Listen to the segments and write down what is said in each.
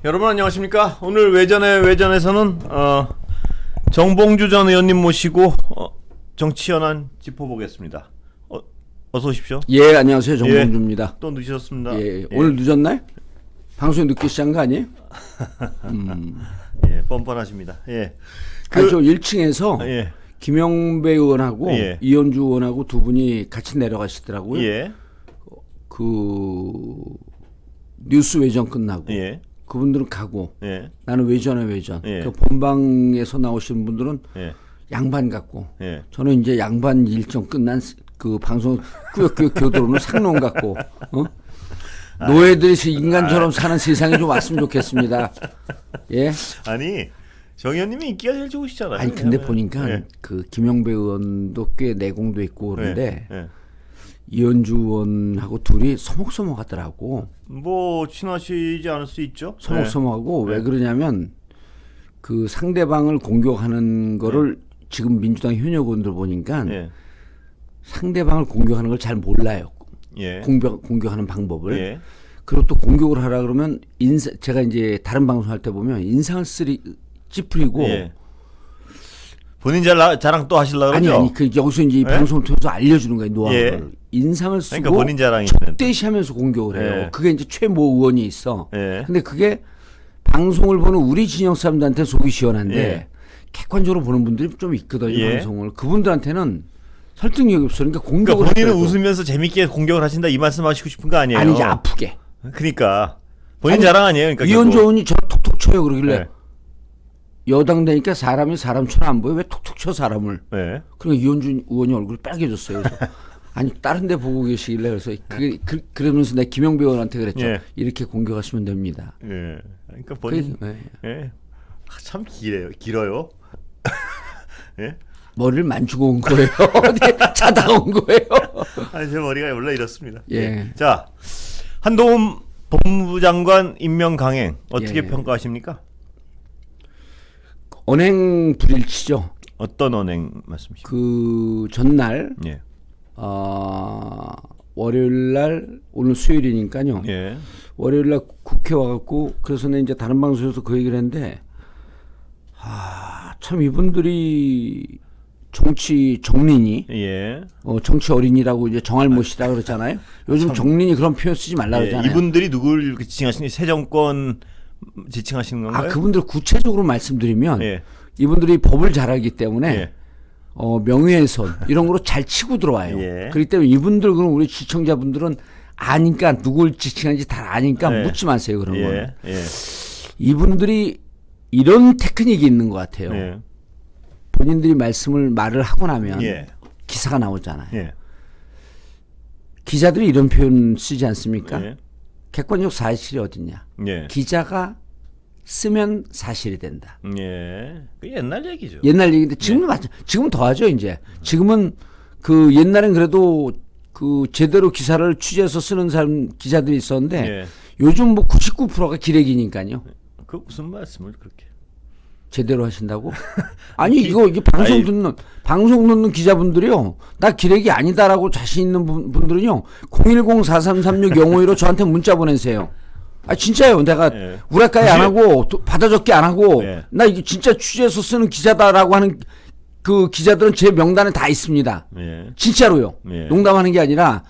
여러분 안녕하십니까? 오늘 외전에서는 정봉주 전 의원님 모시고 정치 현안 짚어보겠습니다. 어서 오십시오. 예, 안녕하세요. 정봉주입니다. 또 늦으셨습니다. 예, 오늘 늦었나요? 방송이 늦게 시작한 거 아니에요? 예, 뻔뻔하십니다. 예. 저 1층에서 예. 김영배 의원하고 예. 이현주 의원하고 두 분이 같이 내려가시더라고요. 예. 그 뉴스 외전 끝나고 예. 그분들은 가고 예. 나는 외전에 외전. 예. 그 본방에서 나오시는 분들은 예. 양반 같고 예. 저는 이제 양반 일정 끝난 그 방송 꾸역꾸역 교도로는 상놈 같고 노예들이 인간처럼 사는 세상이 좀 왔으면 좋겠습니다. 예. 아니 정 의원님이 인기가 제일 좋으시잖아요. 아니 근데 보니까 예. 그 김영배 의원도 꽤 내공도 있고 그런데 예. 이현주 의원하고 둘이 서먹서먹하더라고. 뭐 친하시지 않을 수 있죠. 서먹서먹하고 예. 왜 그러냐면 그 상대방을 공격하는 거를 지금 민주당 현역 의원들 보니까 예. 상대방을 공격하는 걸 잘 몰라요. 예. 공격하는 방법을. 예. 그리고 또 공격을 하라 그러면 제가 이제 다른 방송할 때 보면 인상을 찌푸리고 예. 본인 자랑 또 하시려고 그러죠? 아니 그 여기서 이제 이 방송을 통해서 알려주는 거예요. 노하우를. 예. 인상을 쓰고 그러니까 본인 자랑이 척대시하면서 공격을 해요. 예. 그게 이제 최모 의원이 있어. 예. 근데 그게 방송을 보는 우리 진영 사람들한테 속이 시원한데 예. 객관적으로 보는 분들이 좀 있거든요. 예. 방송을. 그분들한테는 설득력이 없어. 그러니까 그러니까 공격을 본인은 하더라도. 웃으면서 재밌게 공격을 하신다 이 말씀하시고 싶은 거 아니에요? 아니지 아프게. 그러니까 본인 자랑 아니에요. 그러니까 이현주 의원이 저 톡톡 쳐요. 그러길래 네. 여당 되니까 사람이 사람처럼 안 보여. 왜 톡톡 쳐 사람을. 네. 그러니까 이현주 의원이 얼굴이 빨개졌어요. 그래서 아니 다른 데 보고 계시길래 그래서 그러면서 내가 김영배 의원한테 그랬죠. 예. 이렇게 공격하시면 됩니다. 예. 그러니까 본인 예. 참 길어요. 예? 머리를 만지고 온 거예요. 어디 자다가 온 거예요. 아니 제 머리가 원래 이렇습니다. 예. 자, 한동훈 법무부 장관 임명 강행 어떻게 예. 평가하십니까? 언행 불일치죠. 어떤 언행 말씀이십니까? 그 전날 예. 월요일 날 오늘 수요일이니까요. 예. 월요일 날 국회 와갖고 그래서 내가 이제 다른 방송에서 그 얘기를 했는데 참 이분들이 정치 정린이 예. 정치 어린이라고 이제 정할못이다 그러잖아요. 요즘 정린이 그런 표현 쓰지 말라 예. 그러잖아요. 이분들이 누구를 이렇게 지칭하시니 새 정권 지칭하시는 건가요? 그분들 구체적으로 말씀드리면 예. 이분들이 법을 잘 알기 때문에 예. 명예훼손 이런 거로 잘 치고 들어와요. 예. 그렇기 때문에 이분들 그럼 우리 시청자분들은 아니까 누굴 지칭하는지 다 아니까 예. 묻지 마세요 그런 거는. 예. 예. 이분들이 이런 테크닉이 있는 것 같아요. 예. 본인들이 말을 하고 나면 예. 기사가 나오잖아요. 예. 기자들이 이런 표현 쓰지 않습니까? 예. 객관적 사실이 어딨냐. 예. 기자가 쓰면 사실이 된다. 예. 그 옛날 얘기죠. 옛날 얘기인데 지금은 지금은 더하죠 이제. 지금은 그 옛날엔 그래도 그 제대로 기사를 취재해서 쓰는 사람 기자들이 있었는데 예. 요즘 뭐 99%가 기레기니까요. 그 무슨 말씀을 그렇게? 제대로 하신다고? 아니 이게 방송 듣는 기자분들이요. 나 기레기 아니다라고 자신 있는 분들은요. 010-4336-051로 저한테 문자 보내세요. 진짜요. 내가 예. 우라카이 안 하고 받아 적기 안 하고 예. 나 이게 진짜 취재해서 쓰는 기자다라고 하는 그 기자들은 제 명단에 다 있습니다. 예. 진짜로요. 예. 농담하는 게 아니라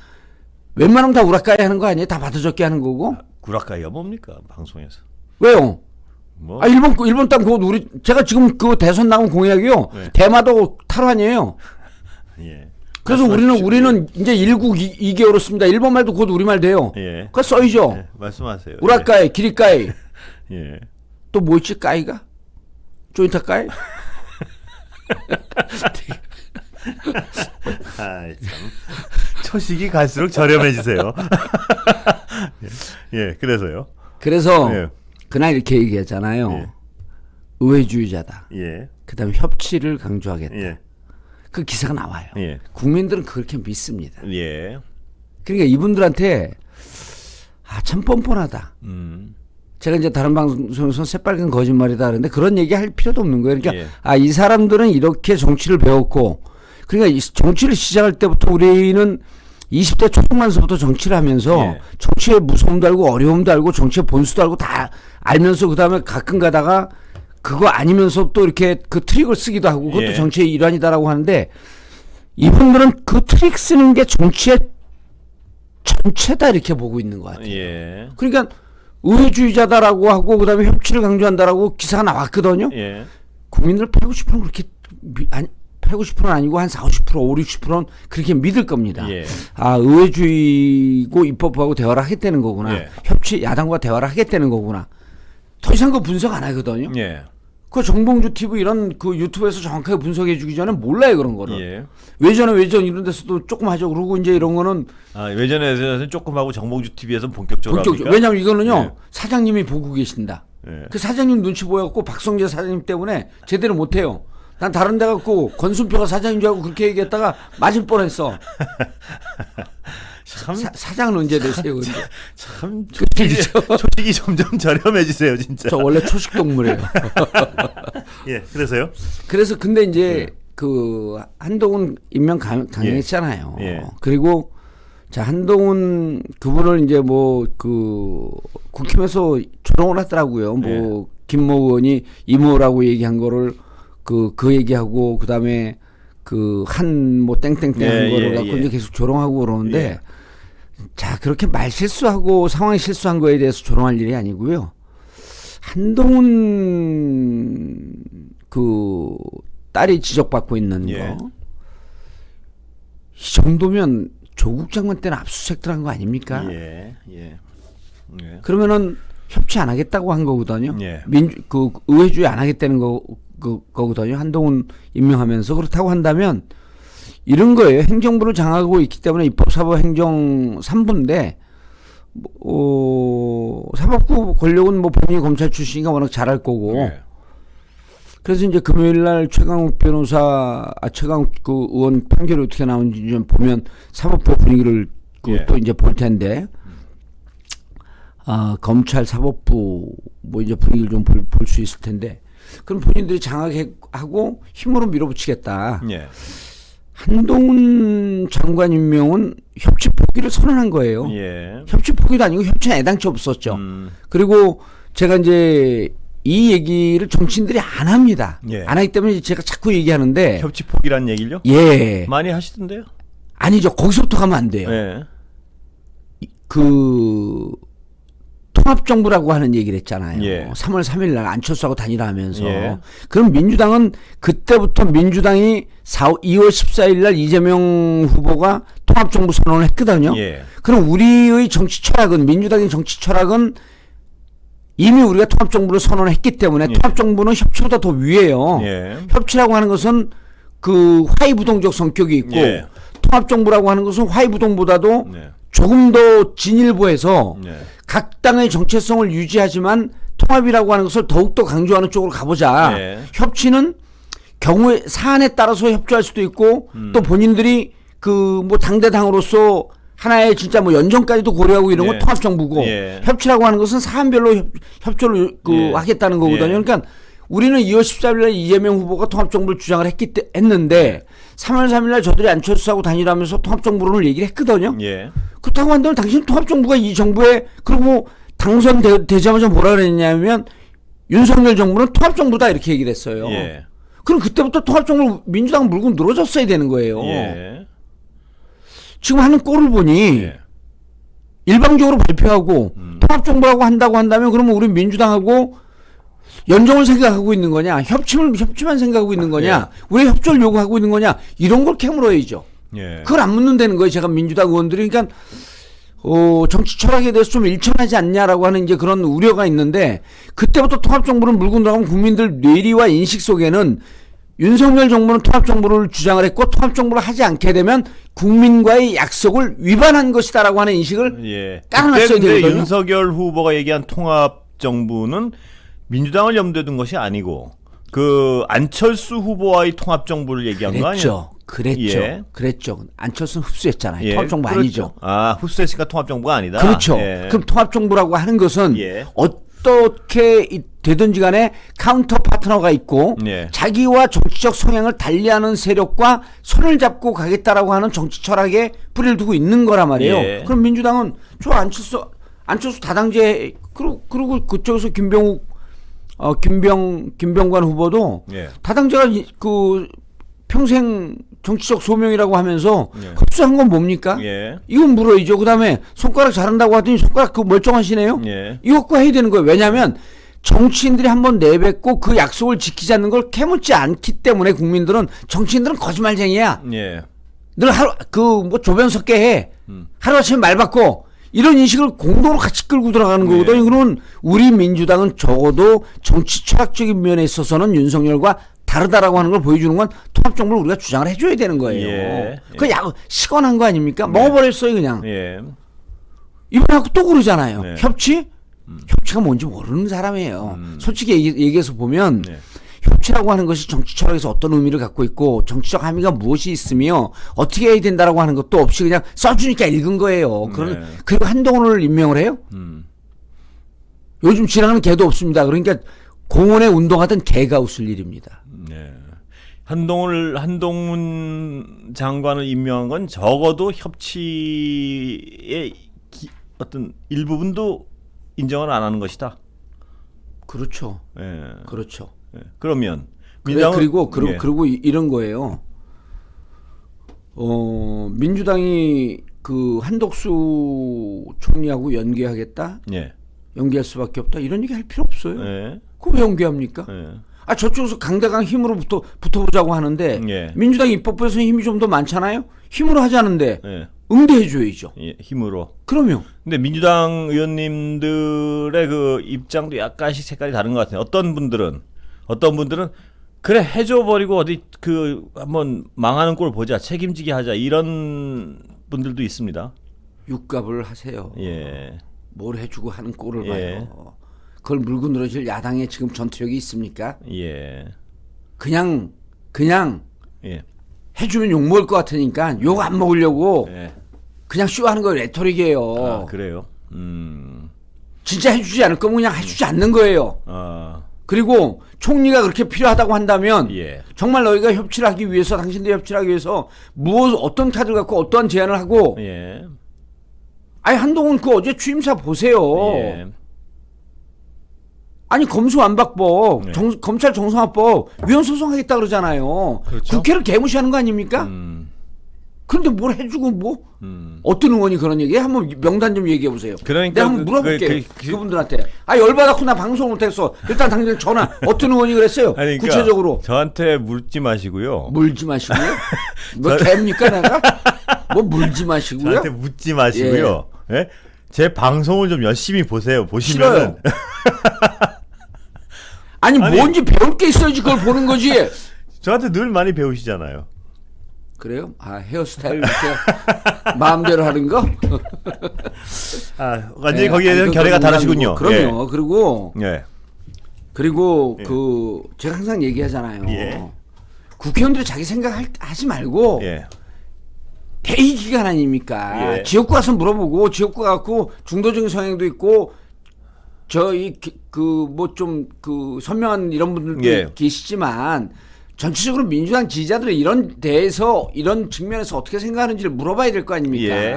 웬만하면 다 우라카이 하는 거 아니에요? 다 받아 적기 하는 거고. 구라카이가 뭡니까 방송에서? 왜요? 뭐? 일본 땅 그거 제가 지금 그 대선 나온 공약이요. 네. 대마도 탈환이에요. 예. 그래서 우리는 이제 1국 2개월로 씁니다. 일본 말도 곧 우리말 돼요. 예. 그거 써이죠. 예. 말씀하세요. 우라카이, 기리카이. 예. 또 뭐 있지? 까이가? 조인타까이? 참 초식이 갈수록 저렴해지세요. 예. 그래서요. 그래서 예. 그날 이렇게 얘기했잖아요. 예. 의회주의자다. 예. 그다음에 협치를 강조하겠다. 예. 그 기사가 나와요. 예. 국민들은 그렇게 믿습니다. 예. 그러니까 이분들한테 참 뻔뻔하다. 제가 이제 다른 방송에서 새빨간 거짓말이다 그러는데 그런 얘기 할 필요도 없는 거예요. 그러니까 예. 이 사람들은 이렇게 정치를 배웠고 그러니까 이 정치를 시작할 때부터 우리는 20대 초중반서부터 정치를 하면서 예. 정치의 무서움도 알고 어려움도 알고 정치의 본수도 알고 다 알면서 그다음에 가끔 가다가 그거 아니면서 또 이렇게 그 트릭을 쓰기도 하고 그것도 예. 정치의 일환이다라고 하는데 이분들은 그 트릭 쓰는 게 정치의 전체다 이렇게 보고 있는 것 같아요. 예. 그러니까 의회주의자다라고 하고 그다음에 협치를 강조한다라고 기사가 나왔거든요. 예. 국민들 8, 90%는 그렇게 8, 90%는 아니고 한 4, 50%, 5, 60%는 그렇게 믿을 겁니다. 예. 아, 의회주의고 입법부하고 대화를 하겠다는 거구나. 예. 협치 야당과 대화를 하겠다는 거구나. 더 이상 그 분석 안 하거든요. 예. 그 정봉주 TV 이런 그 유튜브에서 정확하게 분석해 주기 전에 몰라요 그런 거를. 예. 외전 이런 데서도 조금 하죠. 그러고 이제 이런 거는 아, 외전에서는 조금 하고 정봉주 TV에서는 본격적으로 본격. 합니까? 왜냐하면 이거는요 예. 사장님이 보고 계신다. 예. 그 사장님 눈치 보여갖고 박성재 사장님 때문에 제대로 못해요. 난 다른 데 갖고 권순표가 사장인 줄 알고 그렇게 얘기했다가 맞을 뻔했어. 참, 사장은 언제 되세요? 근데? 참 그렇죠. 초식이 점점 저렴해지세요, 진짜. 저 원래 초식 동물이에요. 예, 그래서요? 그래서 근데 이제 그 한동훈 임명 강행했잖아요. 예. 그리고 자 한동훈 그분을 이제 뭐 그 국힘에서 조롱을 하더라고요. 뭐 김모 의원이 이모라고 얘기한 거를 그 얘기하고 그다음에 그 한 뭐 땡땡땡 한 거를 갖고 이제 계속 조롱하고 그러는데 자 그렇게 말 실수하고 상황 실수한 거에 대해서 조롱할 일이 아니고요. 한동훈 그 딸이 지적받고 있는 거 이 정도면 조국 장관 때는 압수수색 들어간 거 아닙니까? 예. 그러면은 협치 안 하겠다고 한 거거든요. 예. 그 의회주의 안 하겠다는 거거든요. 한동훈 임명하면서 그렇다고 한다면 이런 거예요. 행정부를 장악하고 있기 때문에 입법사법 행정 3부인데 사법부 권력은 뭐 본인이 검찰 출신이니까 워낙 잘할 거고. 예. 그래서 이제 금요일 날 최강욱 그 의원 판결이 어떻게 나오는지 좀 보면 사법부 분위기를 또 이제 볼 텐데, 검찰 사법부 뭐 이제 분위기를 좀 볼 수 있을 텐데, 그럼 본인들이 장악하고 힘으로 밀어붙이겠다. 예. 한동훈 장관 임명은 협치 포기를 선언한 거예요. 예. 협치 포기도 아니고 협치는 애당치 없었죠. 그리고 제가 이제 이 얘기를 정치인들이 안 합니다. 예. 안 하기 때문에 제가 자꾸 얘기하는데. 협치 포기란 얘기죠? 예. 많이 하시던데요? 아니죠. 거기서부터 가면 안 돼요. 예. 그 통합정부라고 하는 얘기를 했잖아요. 예. 3월 3일 날 안철수하고 단일화 하면서. 예. 그럼 민주당은 그때부터 민주당이 2월 14일 날 이재명 후보가 통합정부 선언을 했거든요. 예. 그럼 우리의 정치 철학은, 민주당의 정치 철학은 이미 우리가 통합정부를 선언했기 때문에 통합정부는 협치보다 더 위에요. 협치라고 하는 것은 그 화이부동적 성격이 있고 통합정부라고 하는 것은 화이부동보다도 조금 더 진일보해서 각 당의 정체성을 유지하지만 통합이라고 하는 것을 더욱더 강조하는 쪽으로 가보자. 협치는 경우에 사안에 따라서 협조할 수도 있고 또 본인들이 그 뭐 당대당으로서 하나의 진짜 뭐 연정까지도 고려하고 이런 건 통합정부고 협치라고 하는 것은 사안별로 협조를 하겠다는 거거든요. 그러니까 우리는 2월 14일 날 이재명 후보가 통합정부를 주장을 했는데 3월 3일 날 저들이 안철수하고 단일화하면서 통합정부론을 얘기를 했거든요. 그렇다고 한다면 당신 통합정부가 이 정부에 그리고 당선되자마자 뭐라 그랬냐면 윤석열 정부는 통합정부다 이렇게 얘기를 했어요. 그럼 그때부터 통합정부 민주당 물고 늘어졌어야 되는 거예요. 지금 하는 꼴을 보니 일방적으로 발표하고 통합정부라고 한다고 한다면 그러면 우리 민주당하고 연정을 생각하고 있는 거냐, 협치만 생각하고 있는 거냐, 왜 협조를 요구하고 있는 거냐, 이런 걸 캐물어야죠. 그걸 안 묻는다는 거예요. 제가 민주당 의원들이. 그러니까 정치 철학에 대해서 좀 일천하지 않냐라고 하는 이제 그런 우려가 있는데 그때부터 통합정부를 물고 들어가면 국민들 뇌리와 인식 속에는 윤석열 정부는 통합정부를 주장을 했고 통합정부를 하지 않게 되면 국민과의 약속을 위반한 것이다라고 하는 인식을 깔아놨어야 되거든요. 윤석열 후보가 얘기한 통합정부는 민주당을 염두에 둔 것이 아니고 그 안철수 후보와의 통합정부를 얘기한 거 아니에요? 그랬죠. 안철수는 흡수했잖아요. 통합정부 아니죠. 흡수했으니까 통합정부가 아니다. 그렇죠. 그럼 통합정부라고 하는 것은 어떻게 되든지 간에 카운터 파트너가 있고 예. 자기와 정치적 성향을 달리하는 세력과 손을 잡고 가겠다라고 하는 정치 철학에 뿌리를 두고 있는 거란 말이에요. 예. 그럼 민주당은 저 안철수 다당제 그리고 그쪽에서 김병관 후보도 예. 다당제가 그 평생 정치적 소명이라고 하면서 예. 흡수한 건 뭡니까? 예. 이건 물어야죠. 그다음에 손가락 잘한다고 하더니 손가락 그 멀쩡하시네요. 예. 이것과 해야 되는 거예요. 왜냐하면 정치인들이 한번 내뱉고 그 약속을 지키지 않는 걸 캐묻지 않기 때문에 국민들은 정치인들은 거짓말쟁이야. 예. 늘 하루 뭐 조변 섞게 해. 하루아침에 말 바꿔. 이런 인식을 공동으로 같이 끌고 들어가는 네. 거거든요. 그러면 우리 민주당은 적어도 정치 철학적인 면에 있어서는 윤석열과 다르다라고 하는 걸 보여주는 건 통합정부를 우리가 주장을 해줘야 되는 거예요. 예. 그 시건한 거 아닙니까? 먹어버렸어요 그냥. 예. 이번에 또 그러잖아요. 네. 협치? 협치가 뭔지 모르는 사람이에요. 솔직히 얘기해서 보면 네. 협치라고 하는 것이 정치 철학에서 어떤 의미를 갖고 있고 정치적 함의가 무엇이 있으며 어떻게 해야 된다라고 하는 것도 없이 그냥 써주니까 읽은 거예요. 네. 그리고 한동훈을 임명을 해요? 요즘 지나가는 개도 없습니다. 그러니까 공원에 운동하던 개가 웃을 일입니다. 네. 한동훈 장관을 임명한 건 적어도 협치의 어떤 일부분도 인정을 안 하는 것이다. 그렇죠. 예. 그렇죠. 예. 그러면 그리고 예. 이런 거예요. 민주당이 그 한덕수 총리하고 연계하겠다? 예. 연계할 수밖에 없다. 이런 얘기 할 필요 없어요. 예. 그거 왜 연계합니까? 예. 저쪽에서 강대강 힘으로 붙어보자고 하는데 예. 민주당 입법부에서는 힘이 좀 더 많잖아요. 힘으로 하자는데 예. 응대해줘야죠. 예. 힘으로. 그러면 근데 민주당 의원님들의 그 입장도 약간씩 색깔이 다른 것 같아요. 어떤 분들은 그래 해줘 버리고 어디 그 한번 망하는 꼴 보자, 책임지게 하자 이런 분들도 있습니다. 육갑을 하세요. 예. 뭘 해주고 하는 꼴을 예. 봐요. 그걸 물고 늘어질 야당에 지금 전투력이 있습니까? 예. 그냥 예. 해주면 욕 먹을 것 같으니까 욕 안 먹으려고 예. 그냥 쇼하는 거 레토릭이에요. 아, 그래요. 진짜 해주지 않을 거면 그냥 해주지 않는 거예요. 아. 그리고 총리가 그렇게 필요하다고 한다면 예. 정말 너희가 협치를 하기 위해서 당신들이 협치를 하기 위해서 어떤 카드를 갖고 어떠한 제안을 하고 예. 아니 한동훈 그 어제 취임사 보세요. 예. 아니 검수완박법, 네. 검찰 정상화법 위헌 소송하겠다 그러잖아요. 그렇죠. 국회를 개무시하는 거 아닙니까? 그런데 뭘 해주고 뭐 어떤 의원이 그런 얘기? 한번 명단 좀 얘기해 보세요. 그러니까 내가 한번 물어볼게 그분들한테. 열받았고 나 방송 못했어. 일단 당장 전화. 어떤 의원이 그랬어요? 아니, 그러니까 구체적으로. 저한테 묻지 마시고요. 물지 마시고요. 뭐 개입니까 내가? 뭐 물지 마시고요. 저한테 묻지 마시고요. 예? 제 방송을 좀 열심히 보세요. 보시면은 싫어요. 아니 뭔지 배울 게 있어야지 그걸 보는 거지. 저한테 늘 많이 배우시잖아요. 그래요? 헤어스타일 이렇게 마음대로 하는 거? 완전히 거기에 대한 결의가 다르시군요. 그럼요. 예. 그리고 예. 제가 항상 얘기하잖아요. 예. 국회의원들이 자기 생각 하지 말고 예. 대의 기관 아닙니까? 예. 지역구 가서 물어보고 지역구 갖고 중도적인 성향도 있고 뭐 좀 선명한 이런 분들도 예. 계시지만 전체적으로 민주당 지지자들이 이런 대해서 이런 측면에서 어떻게 생각하는지를 물어봐야 될 거 아닙니까? 예.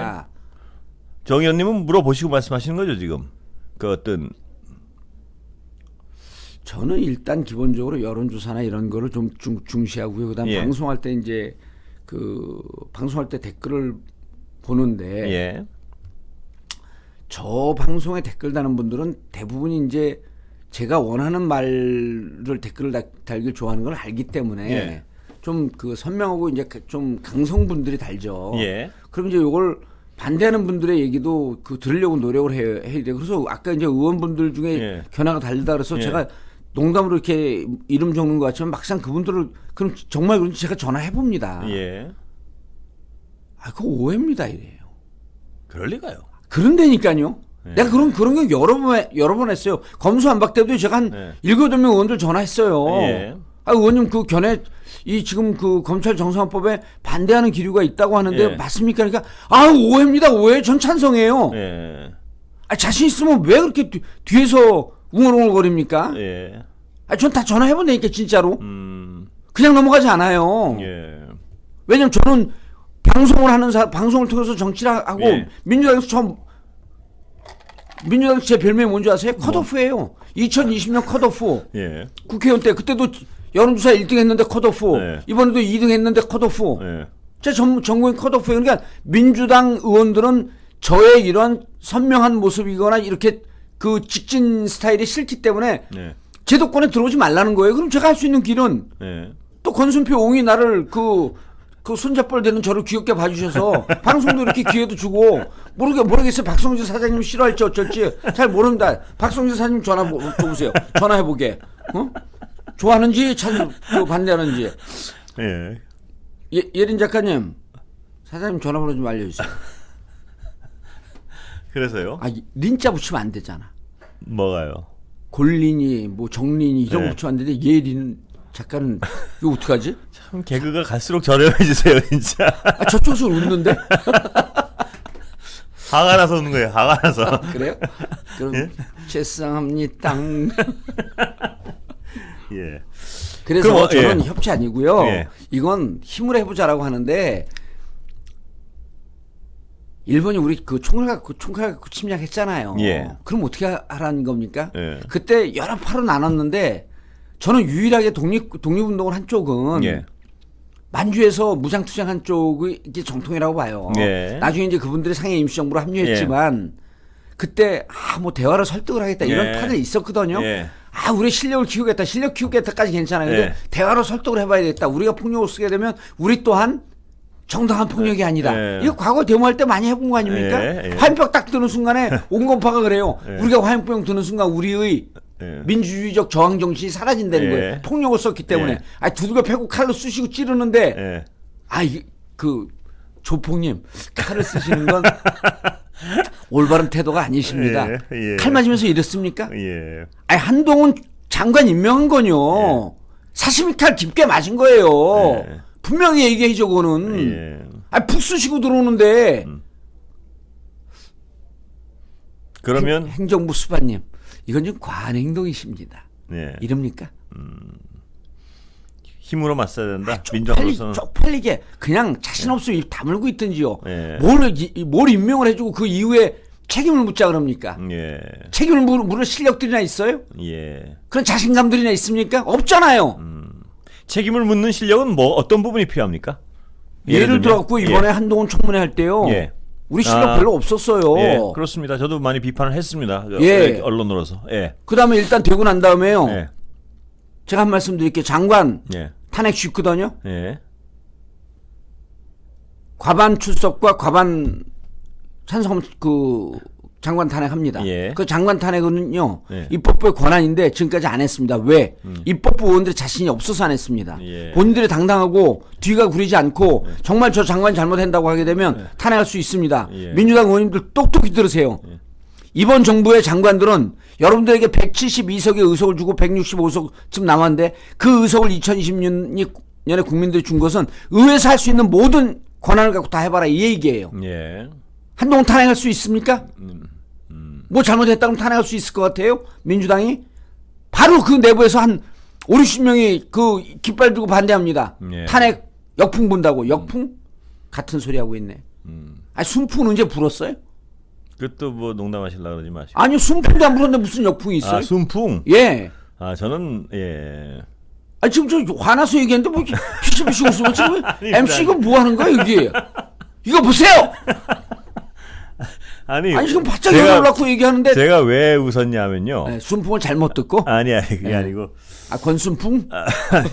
정 의원님은 물어보시고 말씀하시는 거죠 지금? 그 어떤 저는 일단 기본적으로 여론조사나 이런 거를 좀 중시하고요. 그다음 예. 방송할 때 이제 방송할 때 댓글을 보는데 예. 저 방송에 댓글 다는 분들은 대부분이 이제 제가 원하는 말을 댓글을 달길 좋아하는 걸 알기 때문에 예. 좀 선명하고 이제 좀 강성분들이 달죠. 예. 그럼 이제 이걸 반대하는 분들의 얘기도 들으려고 노력을 해야 돼. 그래서 아까 이제 의원분들 중에 예. 견해가 다르다 그래서 예. 제가 농담으로 이렇게 이름 적는 것 같지만 막상 그분들을 그럼 정말 그런지 제가 전화해 봅니다. 예. 그거 오해입니다 이래요. 그럴 리가요. 그런다니까요. 예. 내가 그런 거 여러 번 했어요. 검수완박 때도 제가 한 예. 7-8명 의원들 전화했어요. 예. 의원님 그 견해 지금 검찰 정상화법에 반대하는 기류가 있다고 하는데 예. 맞습니까? 그러니까 오해입니다. 오해. 전 찬성해요. 예. 자신 있으면 왜 그렇게 뒤에서 웅얼웅얼거립니까? 예. 전 다 전화해본다니까 진짜로. 음. 그냥 넘어가지 않아요. 예. 왜냐면 저는 방송을 하는 방송을 통해서 정치를 하고 예. 민주당에서 제 별명이 뭔지 아세요? 컷오프예요. 2020년 컷오프. 예. 국회의원 때 그때도 여론조사 1등 했는데 컷오프. 네. 이번에도 2등 했는데 컷오프. 예. 제 전국인 컷오프예요. 그러니까 민주당 의원들은 저의 이런 선명한 모습이거나 이렇게 그 직진 스타일이 싫기 때문에 예. 제도권에 들어오지 말라는 거예요. 그럼 제가 할 수 있는 길은 예. 또 권순표 옹이 나를 그 손잡벌 되는 저를 귀엽게 봐주셔서 방송도 이렇게 기회도 주고 모르겠어요. 박성재 사장님 싫어할지 어쩔지 잘 모릅니다. 박성재 사장님 전화 줘보세요. 전화해보게. 좋아하는지 반대하는지. 예. 예린 작가님 사장님 전화번호 좀 알려주세요. 그래서요? 린자 붙이면 안 되잖아. 뭐가요? 골린이 뭐 정린이 이런 거 네. 붙이면 안 되는데 예린 작가는 이거 어떡하지? 참 개그가 갈수록 저렴해지세요, 진짜. 저쪽에서 웃는데? 화가 나서 오는 거예요. 화가 나서. 그래요? 그럼 예? 죄송합니다. 예. 그래서 그럼, 저는 예. 협치 아니고요. 예. 이건 힘을 해보자라고 하는데 일본이 우리 총칼 갖고 침략했잖아요. 예. 그럼 어떻게 하라는 겁니까? 예. 그때 여러 파로 나눴는데 저는 유일하게 독립운동을 한 쪽은 예. 만주에서 무장투쟁한 쪽이 이게 정통이라고 봐요. 예. 나중에 이제 그분들이 상해 임시정부로 합류했지만 그때 뭐 대화로 설득을 하겠다 이런 예. 판이 있었거든요. 예. 우리 실력 키우겠다까지 괜찮아요. 근데 예. 대화로 설득을 해봐야겠다. 우리가 폭력을 쓰게 되면 우리 또한 정당한 폭력이 아니다. 예. 이거 과거 데모할 때 많이 해본 거 아닙니까? 예. 예. 화염병 딱 드는 순간에 온건파가 그래요. 예. 우리가 화염병 드는 순간 우리의 예. 민주주의적 저항 정신이 사라진다는 예. 거예요. 폭력을 썼기 때문에. 예. 두들겨 패고 칼로 쑤시고 찌르는데 예. 조폭님 칼을 쓰시는 건 올바른 태도가 아니십니다. 예. 예. 칼 맞으면서 이랬습니까? 예. 한동훈 장관 임명한 건요. 사시미 칼 깊게 맞은 거예요. 예. 분명히 얘기해줘 그거는. 예. 푹 쑤시고 들어오는데. 그러면 행정부 수반님 이건 좀 과한 행동이십니다. 예. 이럽니까? 힘으로 맞서야 된다. 민주당으로서는. 쪽팔리게 그냥 자신 없으면 입 다물고 있든지요. 예. 뭘 임명을 해주고 그 이후에 책임을 묻자 그럽니까? 예. 책임을 물을 실력들이나 있어요? 예. 그런 자신감들이나 있습니까? 없잖아요. 책임을 묻는 실력은 뭐 어떤 부분이 필요합니까? 예를 들면? 들어갖고 이번에 예. 한동훈 청문회 할 때요. 예. 우리 실력 별로 없었어요. 예, 그렇습니다. 저도 많이 비판을 했습니다. 예. 언론으로서. 예. 그 다음에 일단 되고 난 다음에요. 예. 제가 한 말씀 드릴게요. 장관 예. 탄핵 쉽거든요. 예. 과반 출석과 과반 찬성 장관 탄핵합니다. 예. 그 장관 탄핵은요. 예. 입법부의 권한인데 지금까지 안 했습니다. 왜? 입법부 의원들이 자신이 없어서 안 했습니다. 예. 본인들이 당당하고 뒤가 구리지 않고 정말 저 장관 잘못한다고 하게 되면 탄핵할 수 있습니다. 예. 민주당 의원님들 똑똑히 들으세요. 이번 정부의 장관들은 여러분들에게 172석의 의석을 주고 165석쯤 남았는데 그 의석을 2020년에 국민들이 준 것은 의회에서 할 수 있는 모든 권한을 갖고 다 해봐라 이 얘기예요. 예. 한동훈 탄핵할 수 있습니까? 뭐 잘못했다 그러면 탄핵할 수 있을 것 같아요? 민주당이? 바로 그 내부에서 한 5, 60명이 그 깃발 들고 반대합니다. 예. 탄핵 역풍 분다고. 역풍? 같은 소리 하고 있네. 순풍은 언제 불었어요? 그것도 뭐 농담하시려고 그러지 마시고. 아니요, 순풍도 안 불었는데 무슨 역풍이 있어요? 순풍. 예. 저는 예. 지금 저 화나서 얘기했는데 뭐 피시피시 웃으면 지금 아닙니다. MC가 뭐 하는 거야 여기? 이거 보세요. 아니 지금 바짝 열어놓고 얘기하는데 제가 왜 웃었냐면요. 네, 순풍을 잘못 듣고 아니 그게 아니고. 권순풍? 아니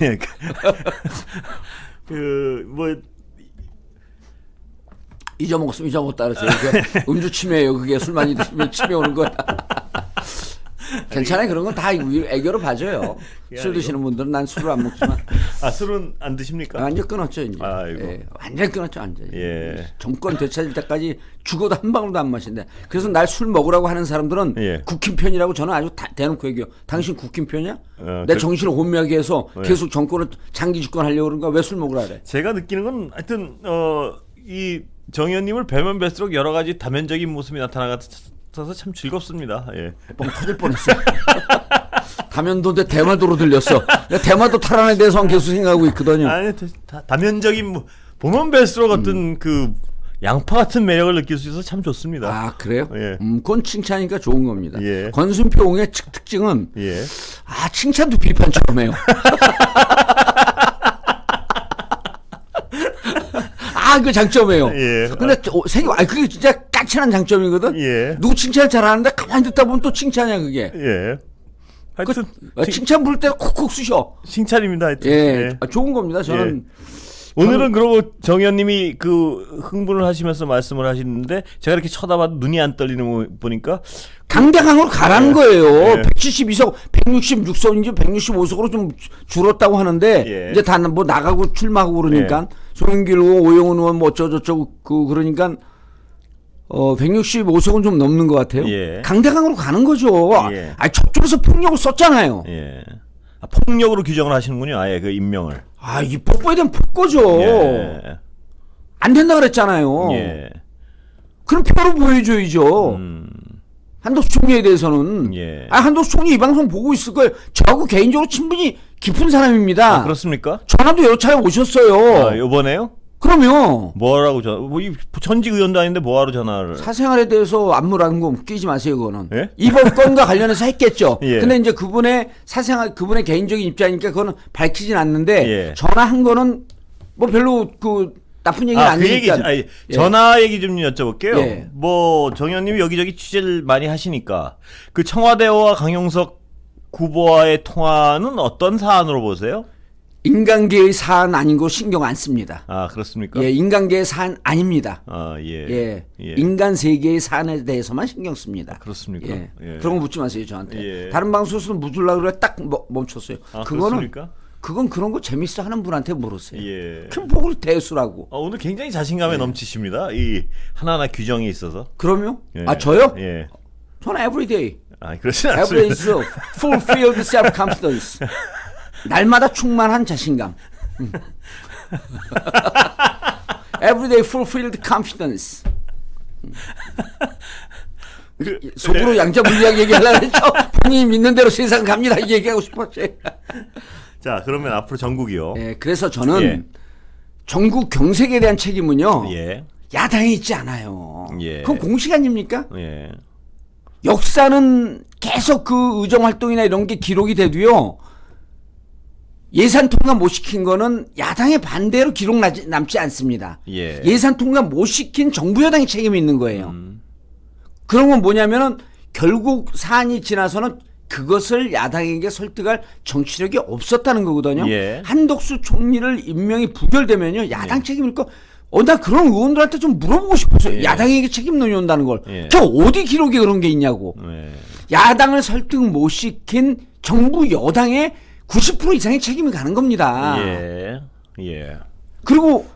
뭐 잊어먹었으면 잊어먹었다 그러세요. 음주 치매예요. 그게 술 많이 드시면 치매 오는 거야. 괜찮아요. 그런 건 다 애교로 봐줘요. 술 드시는 분들은 난 술을 안 먹지만. 술은 안 드십니까? 완전 끊었죠 이제. 아이고. 예, 완전 끊었죠 완전. 예. 정권 되찾을 때까지 죽어도 한 방울도 안 마신대. 그래서 날 술 먹으라고 하는 사람들은 예. 국힘 편이라고 저는 아주 대놓고 얘기해요. 당신 국힘 편이야? 내 정신을 혼미하게 해서 예. 계속 정권을 장기 집권하려고 그런가? 왜 술 먹으라 그래? 제가 느끼는 건 하여튼 이 정 의원님을 뵈면 뵐수록 여러 가지 다면적인 모습이 나타나서 같아서 참 즐겁습니다. 예. 뻥 터질 뻔했어. 다면도인데 대마도로 들렸어. 내가 대마도 탈환에 대해서 계속 생각하고 있거든요. 아니 다면적인 뭐 보면 뵐수록 어떤 그 양파 같은 매력을 느낄 수 있어서 참 좋습니다. 아 그래요? 예. 그건 칭찬이니까 좋은 겁니다. 예. 권순표옹의 특징은 예. 칭찬도 비판처럼 해요. 그 장점이에요. 예. 근데 그게 진짜 까칠한 장점이거든. 예. 누구 칭찬을 잘하는데 가만히 듣다 보면 또 칭찬이야 그게. 예. 하여튼 칭찬 부를 때 콕콕 쑤셔. 칭찬입니다. 하여튼. 예. 예. 좋은 겁니다. 저는. 오늘은 그러고 정 의원님이 그 흥분을 하시면서 말씀을 하시는데 제가 이렇게 쳐다봐도 눈이 안 떨리는 거 보니까 강대강으로 가라는 거예요. 예. 172석, 166석인지 165석으로 좀 줄었다고 하는데 예. 이제 다 뭐 나가고 출마하고 그러니까 송영길 의원, 오영훈 의원 뭐 어쩌고저쩌고 그러니까 165석은 좀 넘는 것 같아요. 예. 강대강으로 가는 거죠. 예. 저쪽에서 폭력을 썼잖아요. 예. 폭력으로 규정을 하시는군요. 아예 그 임명을. 이 뽀뽀에 대한 폭거죠. 예. 안 된다 그랬잖아요. 예. 그럼 표로 보여줘야죠. 한덕수 총리에 대해서는. 예. 한덕수 총리 이 방송 보고 있을 거예요. 저하고 개인적으로 친분이 깊은 사람입니다. 그렇습니까? 전화도 여러 차례 오셨어요. 이번에요? 그럼요. 뭐라고 전직 의원도 아닌데 뭐하러 전화를? 사생활에 대해서 안무라는 끼지 마세요, 그거는. 예? 이번 건과 관련해서 했겠죠. 예. 근데 이제 그분의 사생활, 그분의 개인적인 입장이니까 그거는 밝히진 않는데, 예. 전화한 거는 뭐 별로 나쁜 얘기는 아니니까. 예. 예. 전화 얘기 좀 여쭤볼게요. 예. 뭐 정 의원님이 여기저기 취재를 많이 하시니까 그 청와대와 강용석 후보와의 통화는 어떤 사안으로 보세요? 인간계의 사안 아닌 거 신경 안 씁니다. 그렇습니까? 예, 인간계의 사안 아닙니다. 예. 인간 세계의 사안에 대해서만 신경 씁니다. 그렇습니까? 예. 예. 그런 거 묻지 마세요, 저한테. 예. 다른 방송에서는 묻으려고 그래 딱 멈췄어요. 그렇습니까? 그건 그런 거 재밌어 하는 분한테 물었어요. 예. 큰 보고 대수라고. 오늘 굉장히 자신감에 넘치십니다. 이 하나하나 규정이 있어서. 그럼요? 예. 저요? 예. 저는 everyday. 그렇진 Everyday 않습니다. is fulfilled self-confidence. 날마다 충만한 자신감. Everyday fulfilled confidence. 속으로 양자물리학 얘기하려고 했죠. 본인이 믿는 대로 세상 갑니다. 이 얘기하고 싶었어요. 자, 그러면 앞으로 전국이요. 예, 그래서 저는 예. 전국 경색에 대한 책임은요. 예. 야당에 있지 않아요. 예. 그건 공식 아닙니까? 예. 역사는 계속 그 의정 활동이나 이런 게 기록이 돼도요. 예산 통과 못 시킨 거는 야당의 반대로 기록 남지 않습니다. 예. 예산 통과 못 시킨 정부 여당이 책임이 있는 거예요. 그런 건 뭐냐면은 결국 사안이 지나서는 그것을 야당에게 설득할 정치력이 없었다는 거거든요. 예. 한덕수 총리를 임명이 부결되면요. 야당 책임일 거. 나 그런 의원들한테 좀 물어보고 싶었어요. 예. 야당에게 책임 논의한다는 걸. 예. 저 어디 기록에 그런 게 있냐고. 예. 야당을 설득 못 시킨 정부 여당의 90% 이상의 책임이 가는 겁니다. 예. 예. 그리고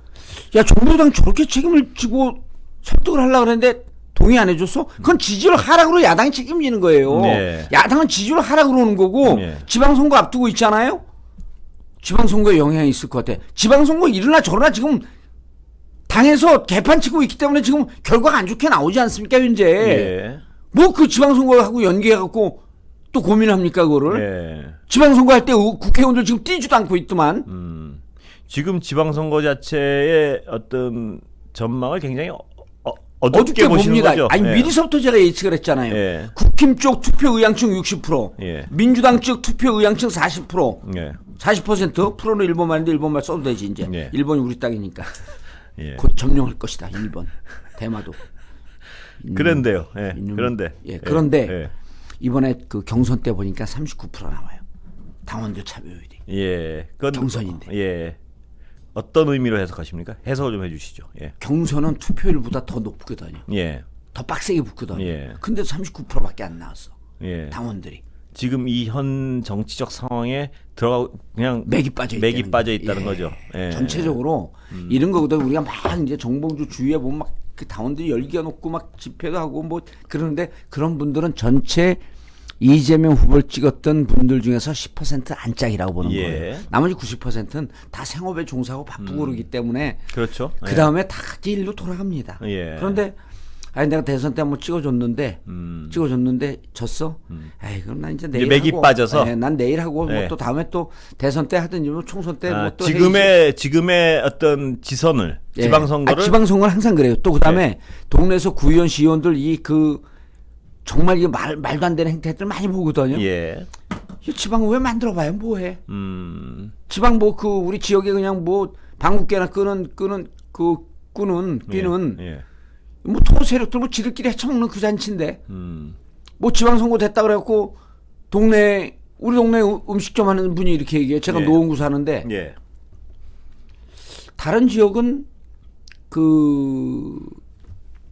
정부 여당 저렇게 책임을 지고 설득을 하려고 그랬는데 동의 안 해줬어? 그건 지지를 하락으로 야당이 책임지는 거예요. 네. 야당은 지지를 하락으로 오는 거고 네. 지방선거 앞두고 있잖아요. 지방선거에 영향이 있을 것 같아. 지방선거 이러나 저러나 지금 당에서 개판 치고 있기 때문에 지금 결과가 안 좋게 나오지 않습니까 현재. 예. 뭐 그 지방선거하고 연계해갖고 또 고민합니까 그거를. 예. 지방선거 할 때 국회의원들 지금 뛰지도 않고 있더만. 지금 지방선거 자체의 어떤 전망을 굉장히 어둡게 보시는 봅니다. 거죠? 아니 예. 미리서부터 제가 예측을 했잖아요. 예. 국힘 쪽 투표 의향층 60%, 예. 민주당 쪽 투표 의향층 40%, 예. 40% 프로는 일본말인데 일본말 써도 되지 이제. 예. 일본이 우리 땅이니까. 예. 곧 점령할 것이다. 일본, 대마도. 그런데요. 예. 그런데. 그런데 예. 이번에 그 경선 때 보니까 39% 나와요. 당원들 참여율이. 예. 그건 경선인데. 예. 어떤 의미로 해석하십니까? 해석을 좀 해주시죠. 예. 경선은 투표율보다 더 높거든요. 예. 더 빡세게 붙거든요. 예. 근데도 39%밖에 안 나왔어. 예. 당원들이. 지금 이 현 정치적 상황에 들어가고 그냥 맥이 빠져 있다는 거죠. 예. 전체적으로 이런 거거든. 우리가 막 이제 정봉주 주위에 보면 막 그 당원들이 열기가 높고 막 집회도 하고 뭐 그러는데 그런 분들은 전체 이재명 후보를 찍었던 분들 중에서 10% 안짝이라고 보는 예. 거예요. 나머지 90%는 다 생업에 종사하고 바쁘고 그러기 때문에 그렇죠. 그 다음에 다 일로 돌아갑니다. 예. 그런데 아니 내가 대선 때 한번 찍어줬는데 졌어. 에이 그럼 난 이제 내일 맥이 하고, 빠져서? 네, 난 내일 하고 네. 뭐 또 다음에 또 대선 때 하든지 뭐 총선 때 뭐 또 지금의 어떤 지선을 예. 지방선거를 지방선거는 항상 그래요. 또 그다음에 동네에서 구의원 시의원들 정말 이게 말도 안 되는 행태들 많이 보거든요. 예. 이 지방 왜 만들어봐요? 뭐해? 지방 우리 지역에 그냥 뭐 방국계나 끄는 예. 뭐 토 세력들 뭐 지들끼리 헤쳐먹는 그 잔치인데 뭐 지방선거 됐다 그래갖고 우리 동네 음식점 하는 분이 이렇게 얘기해요. 제가 예. 노원구 사는데 예. 다른 지역은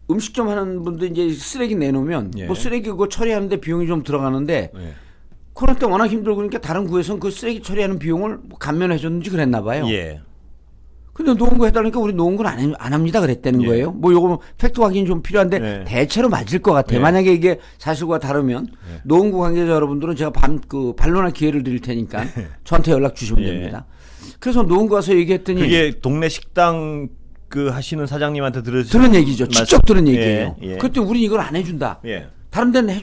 음식점 하는 분들 이제 쓰레기 내놓으면 예. 뭐 쓰레기 그거 처리하는데 비용이 좀 들어가는데 예. 코로나 때 워낙 힘들고 그러니까 다른 구에서는 그 쓰레기 처리하는 비용을 뭐 감면해 줬는지 그랬나 봐요. 예. 근데 노원구 해달라니까 우리 노원구는 안 합니다 그랬다는 예. 거예요. 뭐 요거 팩트 확인이 좀 필요한데 예. 대체로 맞을 것 같아요. 예. 만약에 이게 사실과 다르면 노원구 관계자 여러분들은 제가 반론할 기회를 드릴 테니까 저한테 연락 주시면 예. 됩니다. 그래서 노원구 가서 얘기했더니 그게 동네 식당 하시는 사장님한테 들은 얘기죠. 직접 들은 얘기예요. 예. 그때 우린 이걸 안 해준다. 예. 다른 데는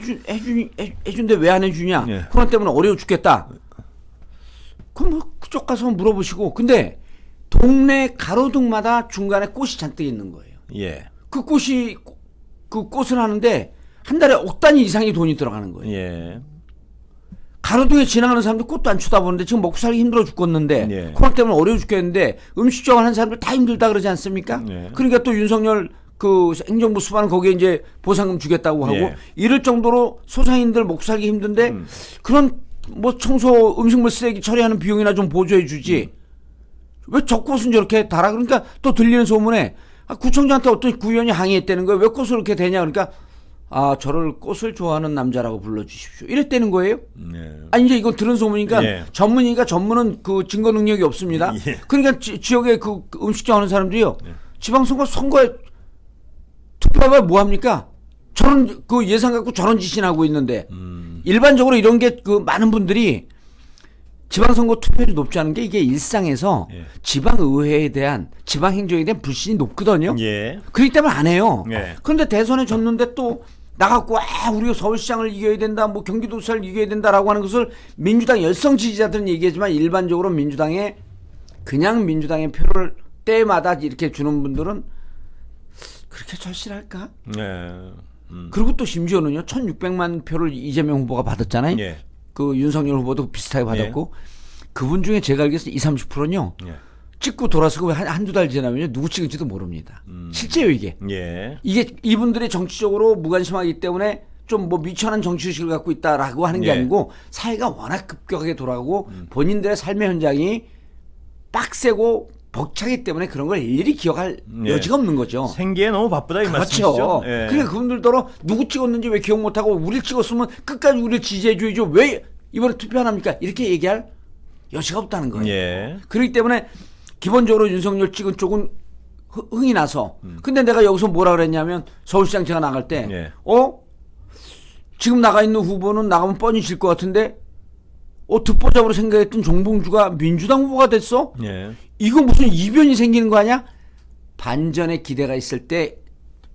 해준데 왜 안 해주냐? 예. 코로나 때문에 어려워 죽겠다. 그럼 뭐 그쪽 가서 물어보시고. 근데 동네 가로등마다 중간에 꽃이 잔뜩 있는 거예요. 예. 그 꽃을 하는데 한 달에 억 단위 이상의 돈이 들어가는 거예요. 예. 가로등에 지나가는 사람들 꽃도 안 쳐다보는데 지금 먹고 살기 힘들어 죽겠는데 예. 코로나 때문에 어려워 죽겠는데 음식점 하는 사람들 다 힘들다 그러지 않습니까? 예. 그러니까 또 윤석열 행정부 수반은 거기에 이제 보상금 주겠다고 하고 예. 이럴 정도로 소상인들 먹고 살기 힘든데 그런 뭐 청소 음식물 쓰레기 처리하는 비용이나 좀 보조해 주지. 왜 저 꽃은 저렇게 달아? 그러니까 또 들리는 소문에 구청장한테 어떤 구의원이 항의했다는 거예요. 왜 꽃을 이렇게 되냐? 그러니까 저를 꽃을 좋아하는 남자라고 불러주십시오. 이랬다는 거예요. 예. 아니 이제 이거 들은 소문이니까 예. 전문은 그 증거 능력이 없습니다. 예. 그러니까 지역에 그 음식점 하는 사람들이요. 지방선거에 투표하면 뭐 합니까? 저런 예산 갖고 저런 짓이나 하고 있는데 일반적으로 이런 게 많은 분들이 지방선거 투표율이 높지 않은 게 이게 일상에서 예. 지방의회에 대한 지방행정에 대한 불신이 높거든요. 예. 그렇기 때문에 안 해요. 예. 그런데 대선에 졌는데 또 나갖고 우리가 서울시장을 이겨야 된다, 뭐 경기도지사를 이겨야 된다라고 하는 것을 민주당 열성 지지자들은 얘기하지만 일반적으로 그냥 민주당의 표를 때마다 이렇게 주는 분들은 그렇게 절실할까? 예. 그리고 또 심지어는요, 1,600만 표를 이재명 후보가 받았잖아요. 예. 그 윤석열 후보도 비슷하게 받았고 그분 중에 제가 알기로는 20-30%는요. 예. 찍고 돌아서고 한두 달 지나면요 누구 찍을지도 모릅니다. 실제요 이게. 예. 이게 이분들이 정치적으로 무관심하기 때문에 좀 뭐 미천한 정치의식을 갖고 있다라고 하는 게 예. 아니고 사회가 워낙 급격하게 돌아가고 본인들의 삶의 현장이 빡세고 벅차기 때문에 그런 걸 일일이 기억할 예. 여지가 없는 거죠. 생계에 너무 바쁘다 이 그렇죠. 말씀이시죠? 예. 그러니까 그분들더러 누구 찍었는지 왜 기억 못하고 우리를 찍었으면 끝까지 우리를 지지해줘야죠. 왜 이번에 투표 안 합니까? 이렇게 얘기할 여지가 없다는 거예요. 예. 그렇기 때문에 기본적으로 윤석열 찍은 쪽은 흥이 나서 근데 내가 여기서 뭐라 그랬냐면 서울시장 제가 나갈 때 예. 지금 나가 있는 후보는 나가면 뻔히 질 것 같은데 듣보잡으로 생각했던 정봉주가 민주당 후보가 됐어? 예. 이거 무슨 이변이 생기는 거 아니야? 반전의 기대가 있을 때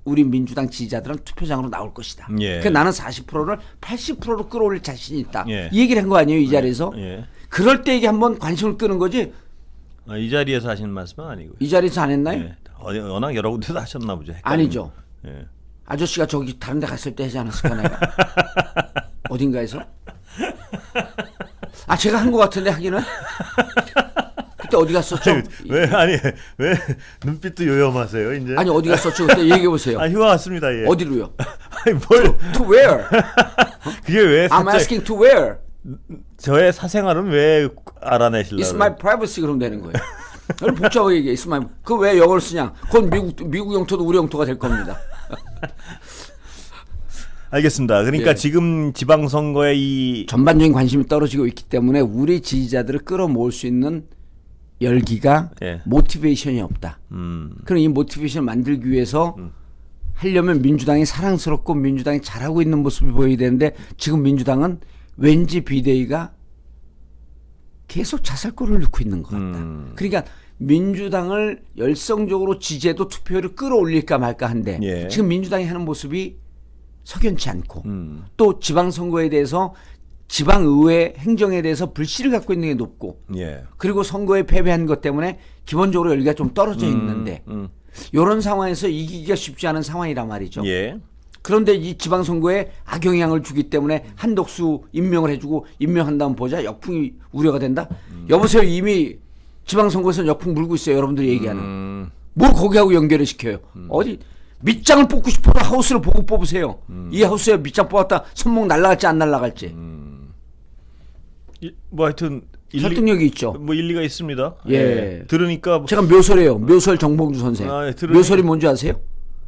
우리 민주당 지지자들은 투표장으로 나올 것이다. 예. 그러니까 나는 40%를 80%로 끌어올릴 자신이 있다. 예. 이 얘기를 한 거 아니에요, 이 자리에서? 예. 그럴 때 이게 한번 관심을 끄는 거지. 이 자리에서 하시는 말씀은 아니고요. 이 자리에서 안 했나요? 예. 워낙 여러 군데서 하셨나 보죠. 헷갈리면. 아니죠. 예. 아저씨가 저기 다른 데 갔을 때 하지 않았을까 내가? 어딘가에서? 제가 한 것 같은데 하기는? 그때 어디 갔었죠? 왜 눈빛도 요염하세요 이제? 아니 어디 갔었죠? 그때 얘기해 보세요. 휴가 왔습니다. 예. 어디로요? 아니 뭘? To where? 그게 왜? I'm asking to where? 저의 사생활은 왜 알아내시려고? It's my privacy 그러면 되는 거예요. 그걸 복잡하게 얘기해. It's my. 그 왜 영어를 쓰냐? 그건 미국 영토도 우리 영토가 될 겁니다. 알겠습니다. 그러니까 예. 지금 지방선거에 이 전반적인 관심이 떨어지고 있기 때문에 우리 지지자들을 끌어모을 수 있는 열기가 예. 모티베이션이 없다. 그럼 이 모티베이션을 만들기 위해서 하려면 민주당이 사랑스럽고 민주당이 잘하고 있는 모습이 보여야 되는데 지금 민주당은 왠지 비대위가 계속 자살골을 넣고 있는 것 같다. 그러니까 민주당을 열성적으로 지지해도 투표율을 끌어올릴까 말까 한데 예. 지금 민주당이 하는 모습이 석연치 않고 또 지방선거에 대해서 지방의회 행정에 대해서 불씨를 갖고 있는 게 높고 예. 그리고 선거에 패배한 것 때문에 기본적으로 열기가 좀 떨어져 있는데 이런 상황에서 이기기가 쉽지 않은 상황이란 말이죠. 예. 그런데 이 지방선거에 악영향을 주기 때문에 한덕수 임명을 해주고 임명한 다음 보자 역풍이 우려가 된다. 여보세요, 이미 지방선거에서는 역풍 불고 있어요. 여러분들이 얘기하는 뭘 거기하고 연결을 시켜요. 어디 밑장을 뽑고 싶어도 하우스를 보고 뽑으세요. 이 하우스에 밑장 뽑았다 손목 날라갈지 안 날라갈지 뭐 하여튼 설득력이 있죠. 뭐 일리가 있습니다. 예. 들으니까 뭐- 제가 묘설이에요. 묘설 정봉주 선생. 묘설이 뭔지 아세요?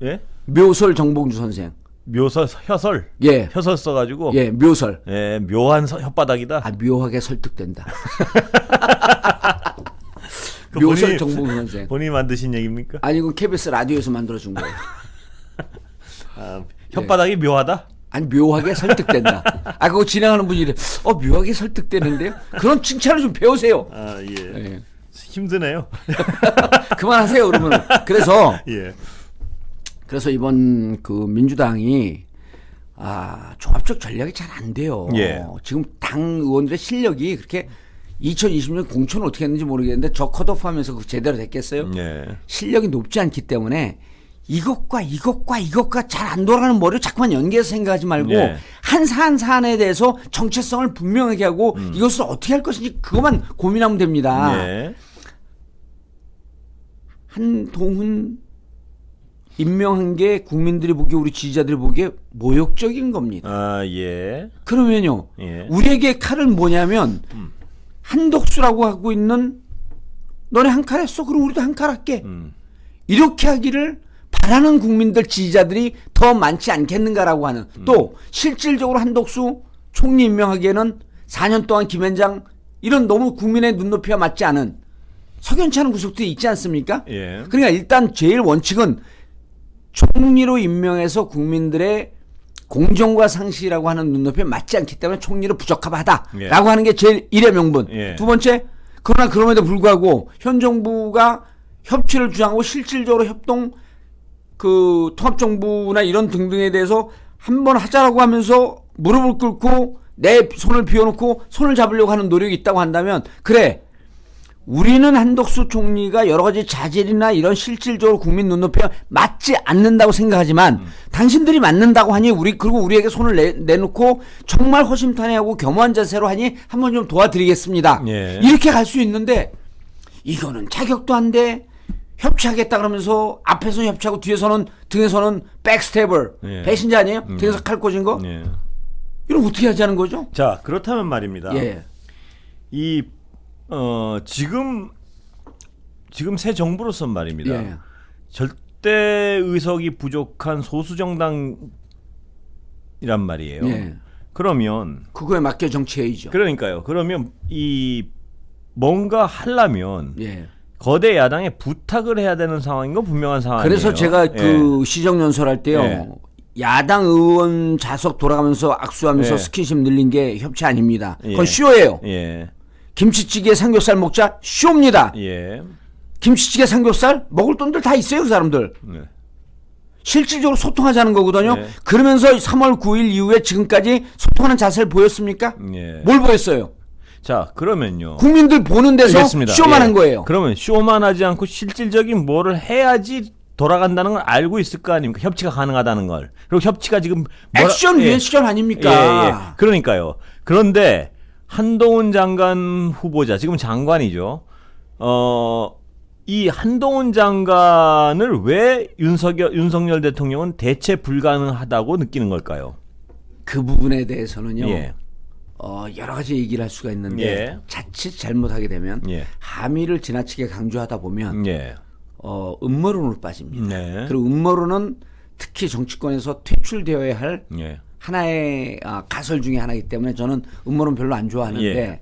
예? 묘설 정봉주 선생. 묘설 혀설. 예. 혀설 써가지고. 예, 묘설. 예, 묘한 혓바닥이다. 아, 묘하게 설득된다. 그 묘설 정봉주 선생. 본인이 만드신 얘기입니까? 아니, 이건 KBS 라디오에서 만들어준 거예요. 아, 혓바닥이 묘하다? 아니, 묘하게 설득된다. 아, 그거 진행하는 분이 이래. 묘하게 설득되는데요? 그런 칭찬을 좀 배우세요. 아, 예. 예. 힘드네요. 그만하세요, 그러면. 예. 그래서 이번 그 민주당이 종합적 전략이 잘 안 돼요. 예. 지금 당 의원들의 실력이 그렇게 2020년 공천을 어떻게 했는지 모르겠는데 저 컷오프하면서 그 제대로 됐겠어요? 예. 실력이 높지 않기 때문에 이것과 잘 안 돌아가는 머리를 자꾸만 연계해서 생각하지 말고 예. 한 사안에 대해서 정체성을 분명하게 하고 이것을 어떻게 할 것인지 그것만 고민하면 됩니다. 예. 한동훈 임명한 게 국민들이 보기에 우리 지지자들이 보기에 모욕적인 겁니다. 아, 예. 그러면요. 예. 우리에게 칼은 뭐냐면 한덕수라고 하고 있는 너네 한 칼 했어? 그럼 우리도 한 칼 할게. 이렇게 하기를 바라는 국민들 지지자들이 더 많지 않겠는가라고 하는 또 실질적으로 한덕수 총리 임명하기에는 4년 동안 김현장 이런 너무 국민의 눈높이와 맞지 않은 석연치 않은 구석들이 있지 않습니까? 예. 그러니까 일단 제일 원칙은 총리로 임명해서 국민들의 공정과 상식이라고 하는 눈높이에 맞지 않기 때문에 총리로 부적합하다라고 예. 하는 게 제일 일의 명분. 예. 두 번째, 그러나 그럼에도 불구하고 현 정부가 협치를 주장하고 실질적으로 협동 그 통합정부나 이런 등등에 대해서 한번 하자라고 하면서 무릎을 꿇고 내 손을 비워놓고 손을 잡으려고 하는 노력이 있다고 한다면 그래. 우리는 한덕수 총리가 여러 가지 자질이나 이런 실질적으로 국민 눈높이에 맞지 않는다고 생각하지만 당신들이 맞는다고 하니 그리고 우리에게 손을 내놓고 정말 허심탄회하고 겸허한 자세로 하니 한번 좀 도와드리겠습니다. 예. 이렇게 갈 수 있는데 이거는 자격도 안 돼. 협치하겠다 그러면서 앞에서는 협치하고 뒤에서는 등에서는 백스텝을 예. 배신자 아니에요? 등에서 칼 꽂은 거? 예. 이럼 어떻게 하자는 거죠? 자, 그렇다면 말입니다. 예. 지금 새 정부로선 말입니다. 예. 절대 의석이 부족한 소수 정당이란 말이에요. 예. 그러면 그거에 맡겨 정치해야죠. 그러니까요. 그러면 이 뭔가 하려면 예. 거대 야당에 부탁을 해야 되는 상황인 건 분명한 상황이에요. 그래서 제가 예. 그 시정연설 할 때요. 예. 야당 의원 좌석 돌아가면서 악수하면서 예. 스킨십 늘린 게 협치 아닙니다. 그건 예. 쇼예요. 예. 김치찌개 삼겹살 먹자 쇼입니다. 예. 김치찌개 삼겹살 먹을 돈들 다 있어요, 그 사람들. 네. 실질적으로 소통하자는 거거든요. 예. 그러면서 3월 9일 이후에 지금까지 소통하는 자세를 보였습니까? 예. 뭘 보였어요? 자, 그러면요. 국민들 보는 데서 알겠습니다. 쇼만 예. 한 거예요. 그러면 쇼만 하지 않고 실질적인 뭐를 해야지 돌아간다는 걸 알고 있을 거 아닙니까? 협치가 가능하다는 걸. 그리고 협치가 지금 액션 예. 위에 시절 아닙니까? 예. 그러니까요. 그런데 한동훈 장관 후보자, 지금 장관이죠. 이 한동훈 장관을 왜 윤석열 대통령은 대체 불가능하다고 느끼는 걸까요? 그 부분에 대해서는요. 예. 여러 가지 얘기를 할 수가 있는데 예. 자칫 잘못하게 되면 예. 함의를 지나치게 강조하다 보면 예. 음모론으로 빠집니다. 네. 그리고 음모론은 특히 정치권에서 퇴출되어야 할 예. 하나의 가설 중에 하나이기 때문에 저는 음모론 별로 안 좋아하는데 예.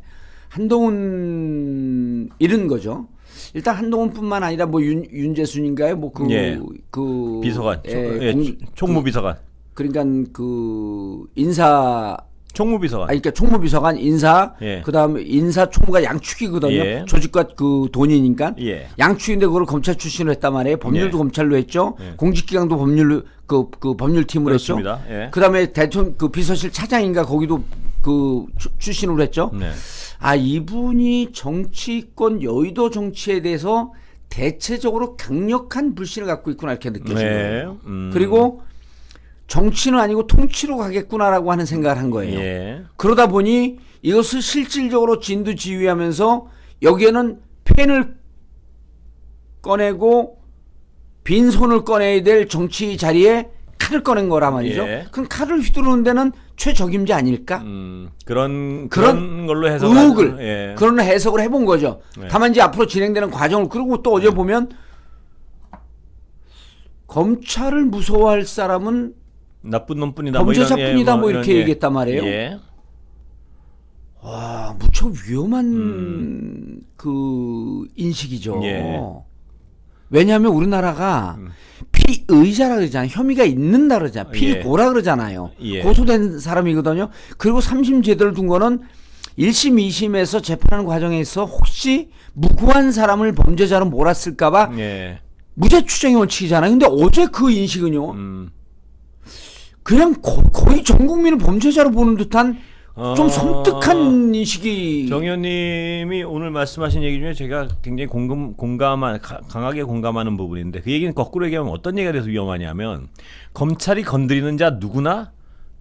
한동훈 이런 거죠. 일단 한동훈뿐만 아니라 뭐 윤재순인가요? 뭐 예. 그 비서관, 예, 총무비서관. 그러니까 그 인사 총무비서관. 그러니까 총무비서관 인사, 예. 그다음에 인사 총무가 양축이거든요. 예. 조직과 그 돈이니까 예. 양축인데 그걸 검찰 출신으로 했단 말이에요. 법률도 예. 검찰로 했죠. 예. 공직기강도 법률 그 법률팀으로 했죠. 그렇습니다. 예. 그다음에 대통령 그 비서실 차장인가 거기도 그 출신으로 했죠. 네. 아, 이분이 정치권 여의도 정치에 대해서 대체적으로 강력한 불신을 갖고 있구나 이렇게 느껴져요. 네. 그리고 정치는 아니고 통치로 가겠구나라고 하는 생각을 한 거예요. 예. 그러다 보니 이것을 실질적으로 진두지휘하면서 여기에는 펜을 꺼내고 빈손을 꺼내야 될 정치 자리에 칼을 꺼낸 거라 말이죠. 예. 그럼 칼을 휘두르는 데는 최적임자 아닐까? 그런 걸로 해서 의혹을 예. 그런 해석을 해본 거죠. 네. 다만 이제 앞으로 진행되는 과정을 그리고 또 어제 보면 검찰을 무서워할 사람은 나쁜 놈뿐이다. 범죄자뿐이다 뭐 이런, 이렇게 얘기했단 말이에요. 예. 와, 무척 위험한 그 인식이죠. 예. 왜냐하면 우리나라가 피의자라 그러잖아요. 혐의가 있는다 그러잖아요. 피고라 그러잖아요. 예. 고소된 사람이거든요. 그리고 3심 제도를 둔 거는 1심, 2심에서 재판하는 과정에서 혹시 무고한 사람을 범죄자로 몰았을까봐 예. 무죄 추정의 원칙이잖아요. 근데 어제 그 인식은요. 그냥 거의 전 국민을 범죄자로 보는 듯한 좀 섬뜩한 인식이. 정 의원님이 오늘 말씀하신 얘기 중에 제가 굉장히 강하게 공감하는 부분인데 그 얘기는 거꾸로 얘기하면 어떤 얘기가 돼서 위험하냐면 검찰이 건드리는 자 누구나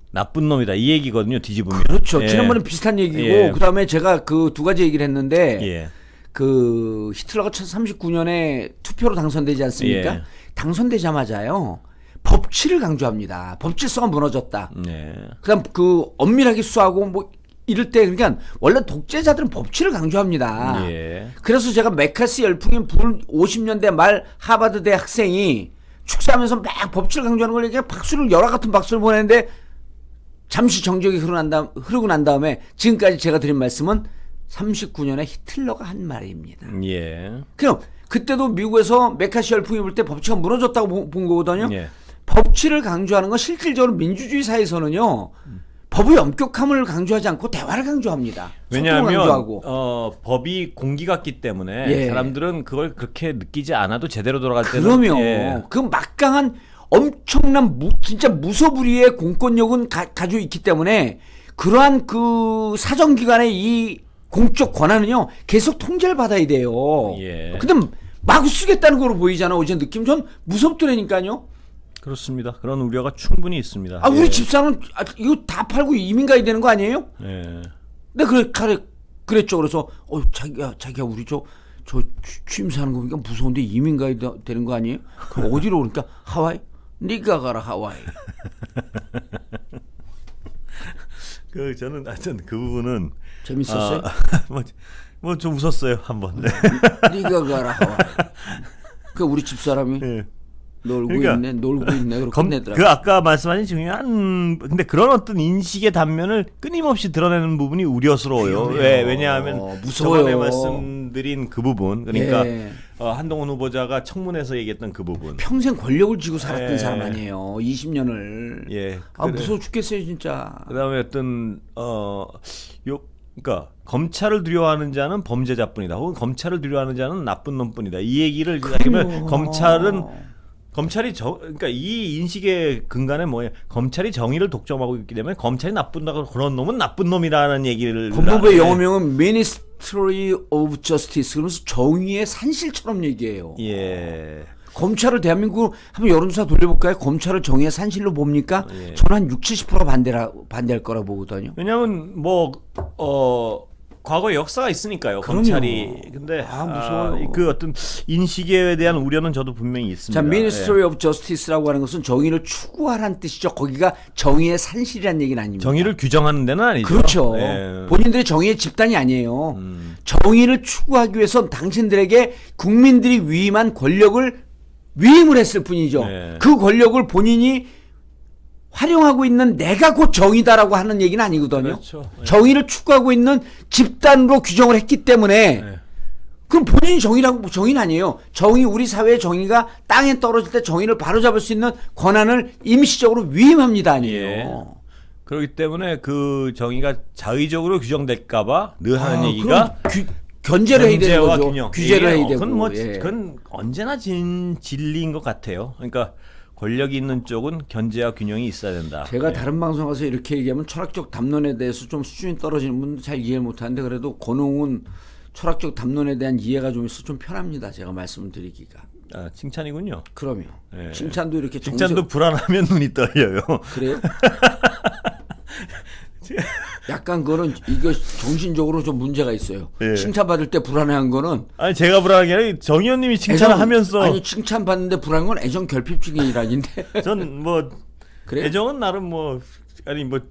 나쁜 놈이다 이 얘기거든요. 뒤집으면. 그렇죠. 예. 지난번에 비슷한 얘기고 예. 그다음에 제가 그 두 가지 얘기를 했는데 예. 그 히틀러가 1939년에 투표로 당선되지 않습니까? 예. 당선되자마자요. 법치를 강조합니다. 법질서가 무너졌다. 예. 그다음 그 엄밀하게 수사하고 뭐 이럴 때 그러니까 원래 독재자들은 법치를 강조합니다. 예. 그래서 제가 메카시 열풍인 50년대 말 하버드대 학생이 축사하면서 막 법치를 강조하는 걸 얘기해 박수를 열화 같은 박수를 보내는데 잠시 정적이 흐르고 난 다음에 지금까지 제가 드린 말씀은 39년에 히틀러가 한 말입니다. 예. 그럼 그때도 미국에서 메카시 열풍이 불 때 법치가 무너졌다고 본 거거든요. 예. 법치를 강조하는 건 실질적으로 민주주의 사회에서는요. 법의 엄격함을 강조하지 않고 대화를 강조합니다. 왜냐하면 강조하고. 법이 공기 같기 때문에 예. 사람들은 그걸 그렇게 느끼지 않아도 제대로 돌아갈 때는 그러면 예. 그 막강한 엄청난 진짜 무소불위의 공권력은 가지고 있기 때문에 그러한 그 사정기관의 이 공적 권한은요 계속 통제를 받아야 돼요. 예. 근데 마구 쓰겠다는 거로 보이잖아. 어제 느낌 전 무섭더라니까요. 그렇습니다. 그런 우려가 충분히 있습니다. 아, 우리 예. 집사는 이거 다 팔고 이민 가야 되는 거 아니에요? 예. 근데 그랬죠. 그래서 자기야 우리 저 취임사하는 거 보니까 무서운데 이민 가야 되는 거 아니에요? 그럼 어디로 그러니까 하와이? 네가 가라 하와이. 저는 하여튼 그 부분은 재밌었어요? 뭐 좀 웃었어요 한번. 네. 네가 가라 하와이. 그 우리 집사람이 예. 놀고 있네 그렇게 끝내더라고. 그 아까 말씀하신 중요한 근데 그런 어떤 인식의 단면을 끊임없이 드러내는 부분이 우려스러워요. 왜냐하면 무서워요. 저번에 말씀드린 그 부분 그러니까 예. 한동훈 후보자가 청문회에서 얘기했던 그 부분. 평생 권력을 쥐고 살았던 예. 사람 아니에요. 20년을. 예. 아 무서워 죽겠어요 진짜. 그다음에 어떤 그러니까 검찰을 두려워하는 자는 범죄자뿐이다. 혹은 검찰을 두려워하는 자는 나쁜 놈뿐이다. 이 얘기를 하면 검찰이 그러니까 이 인식의 근간에 뭐예요? 검찰이 정의를 독점하고 있기 때문에 검찰이 나쁜다고 그런 놈은 나쁜 놈이라는 얘기를 법무부의 영어명은 Ministry of Justice 그러면서 정의의 산실처럼 얘기해요. 예. 검찰을 대한민국으로 한번 여론조사 돌려볼까요? 검찰을 정의의 산실로 봅니까? 예. 저는 한 60~70%가 반대할 거라 보거든요. 왜냐하면 과거에 역사가 있으니까요. 그럼요. 검찰이. 근데 무서워요. 그 어떤 인식에 대한 우려는 저도 분명히 있습니다. 자, Ministry of Justice라고 하는 것은 정의를 추구하라는 뜻이죠. 거기가 정의의 산실이라는 얘기는 아닙니다. 정의를 규정하는 데는 아니죠. 그렇죠. 예. 본인들이 정의의 집단이 아니에요. 정의를 추구하기 위해서 당신들에게 국민들이 위임한 권력을 위임을 했을 뿐이죠. 예. 그 권력을 본인이 활용하고 있는 내가 곧 정의다라고 하는 얘기는 아니거든요. 그렇죠. 예. 정의를 추구하고 있는 집단으로 규정을 했기 때문에 예. 그럼 본인이 정의는 아니에요. 우리 사회의 정의가 땅에 떨어질 때 정의를 바로잡을 수 있는 권한을 임시적으로 위임합니다 아니에요. 예. 그렇기 때문에 그 정의가 자의적으로 규정될까봐 늘 하는 얘기가 견제를 해야 되는 거죠. 균형. 규제를 해야 되고. 그건 뭐 예. 그건 언제나 진리인 것 같아요. 그러니까 권력이 있는 쪽은 견제와 균형이 있어야 된다. 제가 예. 다른 방송 가서 이렇게 얘기하면 철학적 담론에 대해서 좀 수준이 떨어지는 분들 잘 이해를 못하는데 그래도 권홍은 철학적 담론에 대한 이해가 좀 있어 좀 편합니다. 제가 말씀을 드리기가. 아, 칭찬이군요. 그럼요. 예. 칭찬도 이렇게 칭찬도 불안하면 눈이 떨려요. 그래요? 약간 그거는 이거 정신적으로 좀 문제가 있어요. 예. 칭찬받을 때 불안해한 거는 아니 제가 불안한 게 아니라 정 의원님이 칭찬을 하면서 아니 칭찬받는데 불안한 건 애정 결핍증이라는데 전 뭐 그래요? 애정은 나름 뭐 아니 뭐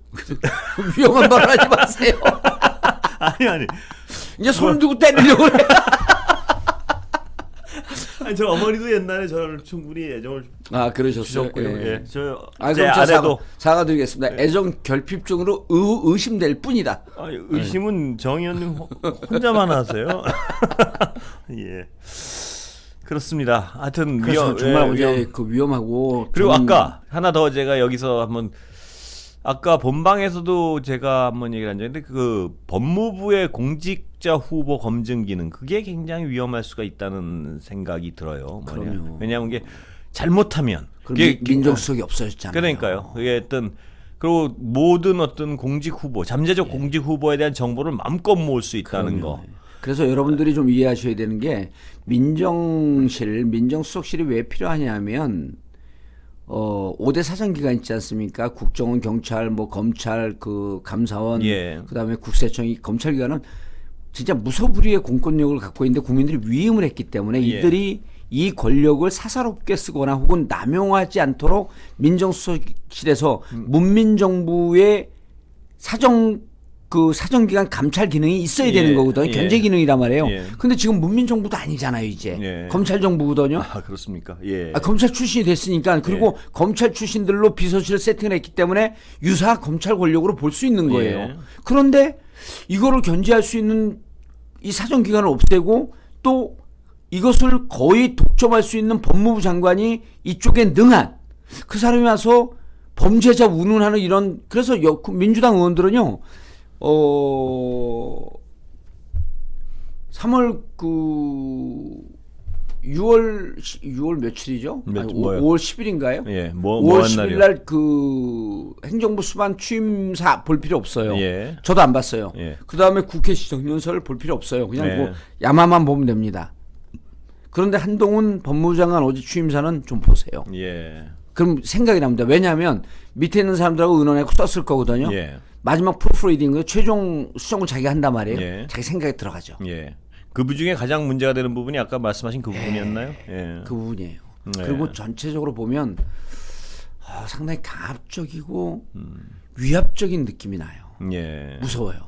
위험한 말 하지 마세요. 아니 이제 손 두고 때리려고 그래. 아니 저 어머니도 옛날에 저를 충분히 애정을 아 그러셨어요. 주셨고요. 예. 저 아 제 그럼 저 아내도 사과드리겠습니다. 애정 결핍증으로 의심될 뿐이다. 아니, 의심은 정 의원님 혼자만 하세요. 예. 그렇습니다. 하여튼 그래서 정말 어제 그 위험하고 그리고 아까 하나 더 제가 여기서 한번 아까 본방에서도 제가 한번 얘기를 한 적인데 그 법무부의 공직자 후보 검증 기능 그게 굉장히 위험할 수가 있다는 생각이 들어요. 그럼요. 왜냐하면 이게 잘못하면 그게 민정수석이 없어졌잖아요. 그러니까요. 그게 어떤 그리고 모든 어떤 공직 후보, 잠재적 공직 후보에 대한 정보를 마음껏 모을 수 있다는 거. 그래서 여러분들이 좀 이해하셔야 되는 게 민정수석실이 왜 필요하냐면 5대 사정기관 있지 않습니까? 국정원, 경찰, 뭐 검찰, 그 감사원, 예. 그다음에 국세청이 검찰기관은 진짜 무소불위의 공권력을 갖고 있는데 국민들이 위임을 했기 때문에 예. 이들이 이 권력을 사사롭게 쓰거나 혹은 남용하지 않도록 민정수석실에서 문민정부의 사정기관 감찰 기능이 있어야 예. 되는 거거든요. 예. 견제 기능이란 말이에요. 예. 근데 지금 문민정부도 아니잖아요, 이제. 예. 검찰 정부거든요. 아 그렇습니까? 예. 검찰 출신이 됐으니까 그리고 검찰 출신들로 비서실을 세팅을 했기 때문에 유사 검찰 권력으로 볼 수 있는 거예요. 예. 그런데 이거를 견제할 수 있는 이 사정기관을 없애고 또 이것을 거의 독점할 수 있는 법무부 장관이 이쪽에 능한 그 사람이 와서 범죄자 운운하는 이런 그래서 민주당 의원들은요 3월 6월 며칠이죠? 아니, 뭐요? 5월 10일인가요? 예. 5월 한 10일 날이요? 날 그 행정부 수반 취임사 볼 필요 없어요. 예. 저도 안 봤어요. 예. 그다음에 국회 시정연설을 볼 필요 없어요. 그냥 예. 뭐 야마만 보면 됩니다. 그런데 한동훈 법무부 장관 어제 취임사는 좀 보세요. 예. 그럼 생각이 납니다. 왜냐하면 밑에 있는 사람들하고 의논하고 썼을 거거든요. 예. 마지막 프로프리딩 최종 수정을 자기가 한단 말이에요. 예. 자기 생각에 들어가죠. 예. 그 중에 가장 문제가 되는 부분이 아까 말씀하신 그 부분이었나요? 예. 그 부분이에요. 네. 그리고 전체적으로 보면 상당히 강압적이고 위압적인 느낌이 나요. 예. 무서워요.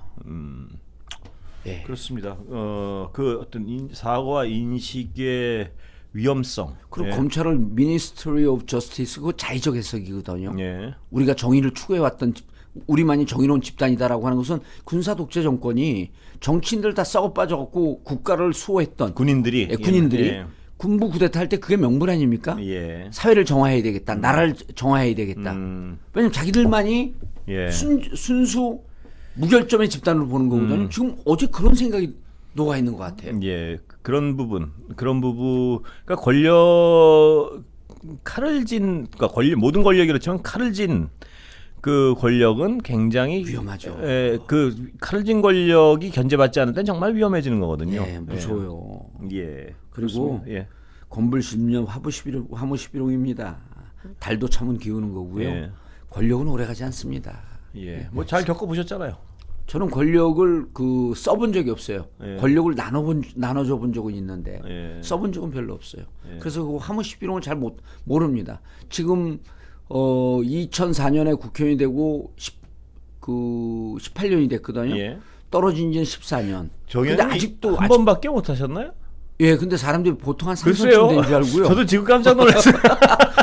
예. 그렇습니다. 그 어떤 사고와 인식의 위험성. 그리고 예. 검찰을 Ministry of Justice 그 자의적 해석이거든요. 예. 우리가 정의를 추구해왔던 우리만이 정의로운 집단이다라고 하는 것은 군사 독재 정권이 정치인들 다 썩어 빠져갖고 국가를 수호했던 군인들이 군인들이 예. 군부 쿠데타 할 때 그게 명분 아닙니까? 예. 사회를 정화해야 되겠다. 나라를 정화해야 되겠다. 왜냐면 자기들만이 예. 순수 무결점의 집단으로 보는 거거든요. 지금 어제 그런 생각이 녹아 있는 것 같아요. 예. 그런 부분. 그러니까 권력 칼을 진 그러니까 모든 권력이 그렇지만 칼을 진 그 권력은 굉장히 위험하죠. 그 칼을 진 권력이 견제받지 않을 땐 정말 위험해지는 거거든요. 예, 무서워요. 예. 그리고 그렇습니다. 예. 건불 10년 화무 11홍입니다. 달도 참은 기우는 거고요. 예. 권력은 오래가지 않습니다. 예. 뭐 잘 겪어 보셨잖아요. 저는 권력을 써본 적이 없어요. 예. 권력을 나눠줘 본 적은 있는데 예. 써본 적은 별로 없어요. 예. 그래서 그 화무 11홍을 잘 모릅니다. 지금 2004년에 국회의원이 되고 18년이 됐거든요. 예. 떨어진 지는 14년. 근데 정현이 아직도 한 번밖에 못 하셨나요? 예, 근데 사람들이 보통 한 3, 글쎄요. 4년 된 줄 알고요. 저도 지금 깜짝 놀랐어요.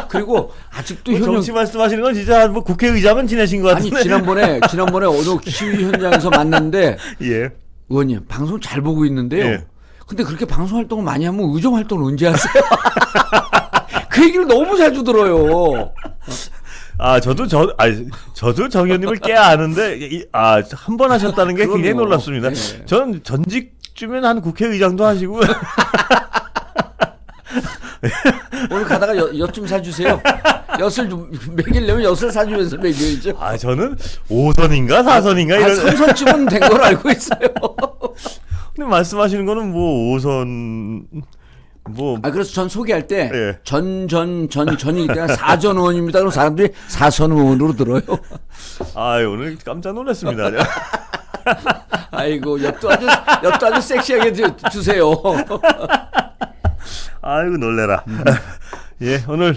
그리고 아직도 뭐 정치 말씀하시는 건 진짜 뭐 국회의장은 지내신 것 아니 같은데. 지난번에 어느 시위 현장에서 만났는데 예. 의원님 방송 잘 보고 있는데요. 예. 근데 그렇게 방송 활동을 많이 하면 의정 활동을 언제 하세요? 그 얘기를 너무 자주 들어요. 저도 정 의원님을 꽤 아는데 한 번 하셨다는 게 굉장히 그럼요. 놀랍습니다. 네. 전 전직주면 한 국회의장도 하시고 오늘 가다가 엿 좀 사주세요. 엿을 좀 먹이려면 엿을 사주면서 먹여야죠. 저는 5선인가 4선인가 이런 3선쯤은 된 걸 알고 있어요. 근데 말씀하시는 거는 뭐 5선 그래서 전 소개할 때 예. 전이기 때문에 4전 의원입니다. 그럼 사람들이 4선 의원으로 들어요. 오늘 깜짝 놀랐습니다. 아이고 엿도 아주 섹시하게 주세요. 아이고 놀래라. 예, 오늘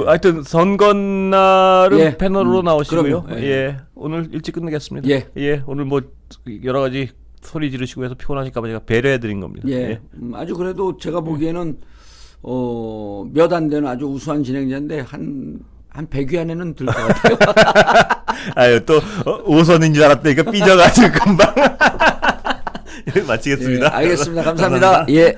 하여튼 선거날은 예. 패널로 나오시고요. 그럼요. 예. 오늘 일찍 끝내겠습니다. 예. 오늘 뭐 여러 가지 소리 지르시고 해서 피곤하실까 봐 제가 배려해 드린 겁니다. 예. 아주 그래도 제가 보기에는 몇 안 되는 아주 우수한 진행자인데 한 100위 안에는 들 것 같아요. 또 5선인 줄 알았다니까 삐져가지고 금방 마치겠습니다. 예, 알겠습니다. 감사합니다. 예.